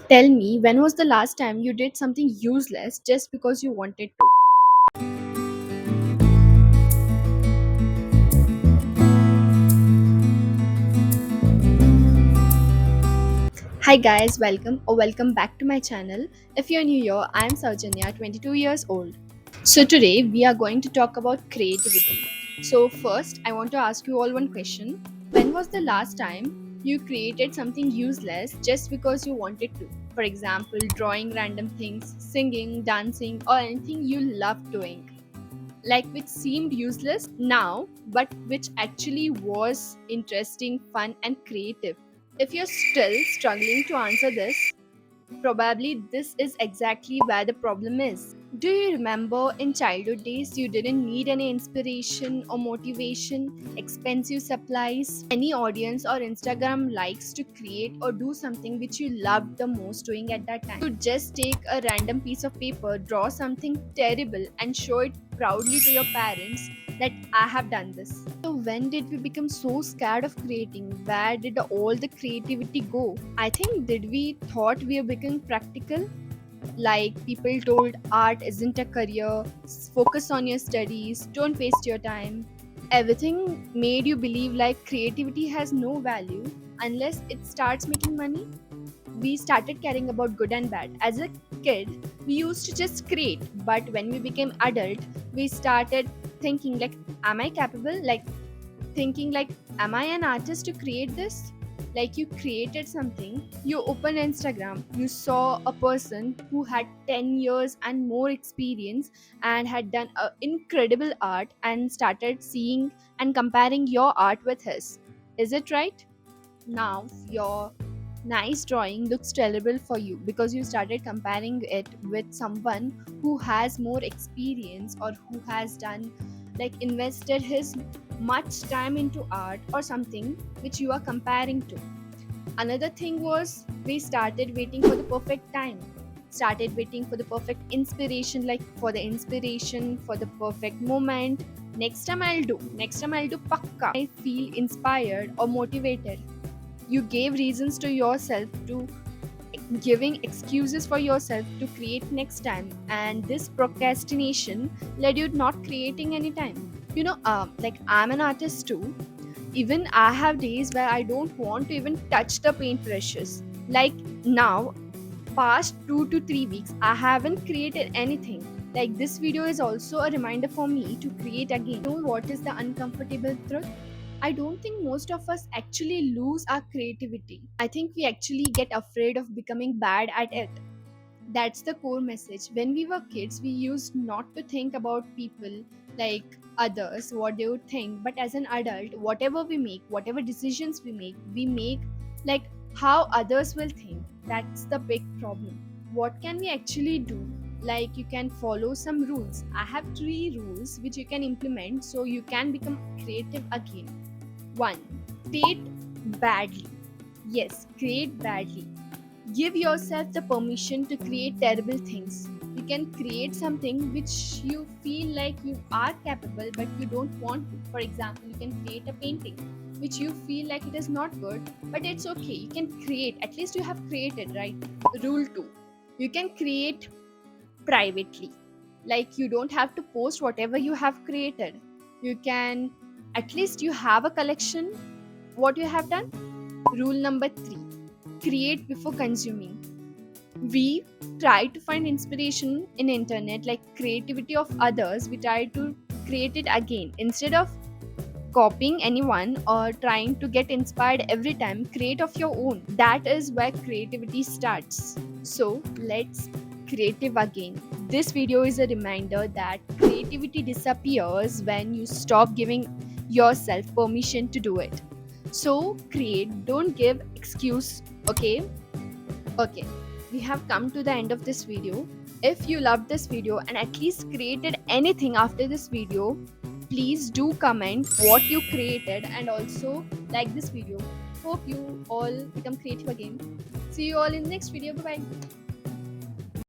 Tell me, when was the last time you did something useless just because you wanted to? Hi guys, welcome back to my channel. If you're new here, I'm Saujanya, 22 years old. So today we are going to talk about creativity. So first, I want to ask you all one question. When was the last time you created something useless just because you wanted to? For example, drawing random things, singing, dancing, or anything you love doing. Like which seemed useless now, but which actually was interesting, fun, and creative. If you're still struggling to answer this, probably this is exactly where the problem is. Do you remember in childhood days you didn't need any inspiration or motivation, expensive supplies, any audience or Instagram likes to create or do something which you loved the most doing at that time? To just take a random piece of paper, draw something terrible, and show it proudly to your parents that I have done this. So when did we become so scared of creating? Where did all the creativity go? I think did we thought we are becoming practical? Like people told art isn't a career, focus on your studies, don't waste your time. Everything made you believe like creativity has no value unless it starts making money. We started caring about good and bad. As a kid, we used to just create, but when we became adult, we started thinking like, am I capable? Like thinking like, am I an artist to create this? Like you created something, you opened Instagram, you saw a person who had 10 years and more experience and had done incredible art and started seeing and comparing your art with his. Is it right? Now your nice drawing looks terrible for you because you started comparing it with someone who has more experience or who has done like invested his much time into art or something which you are comparing to. Another thing was we started waiting for the perfect time, started waiting for the perfect inspiration, like for the inspiration for the perfect moment. Next time I'll do pakka. I feel inspired or motivated. You gave reasons to yourself to giving excuses for yourself to create next time, and this procrastination led you not creating any time. Like I'm an artist too. Even I have days where I don't want to even touch the paint brushes. Like now, past 2 to 3 weeks, I haven't created anything. Like this video is also a reminder for me to create again. You know what is the uncomfortable truth? I don't think most of us actually lose our creativity. I think we actually get afraid of becoming bad at it. That's the core message. When we were kids, we used not to think about people like others, what they would think. But as an adult, whatever we make, whatever decisions we make like how others will think. That's the big problem. What can we actually do? Like you can follow some rules. I have 3 rules which you can implement so you can become creative again. 1. Create badly. Yes, create badly. Give yourself the permission to create terrible things. You can create something which you feel like you are capable but you don't want to. For example, you can create a painting which you feel like it is not good, but it's okay. You can create. At least you have created, right? Rule 2. You can create privately. Like you don't have to post whatever you have created. You can at least you have a collection what you have done. Rule number 3. Create before consuming. We try to find inspiration in internet like creativity of others. We try to create it again instead of copying anyone or trying to get inspired every time. Create of your own. That is where creativity starts. So let's creative again. This video is a reminder that creativity disappears when you stop giving yourself permission to do it. So create, don't give excuse. Okay, we have come to the end of this video. If you loved this video and at least created anything after this video, please do comment what you created and also like this video. Hope you all become creative again. See you all in the next video. Bye bye.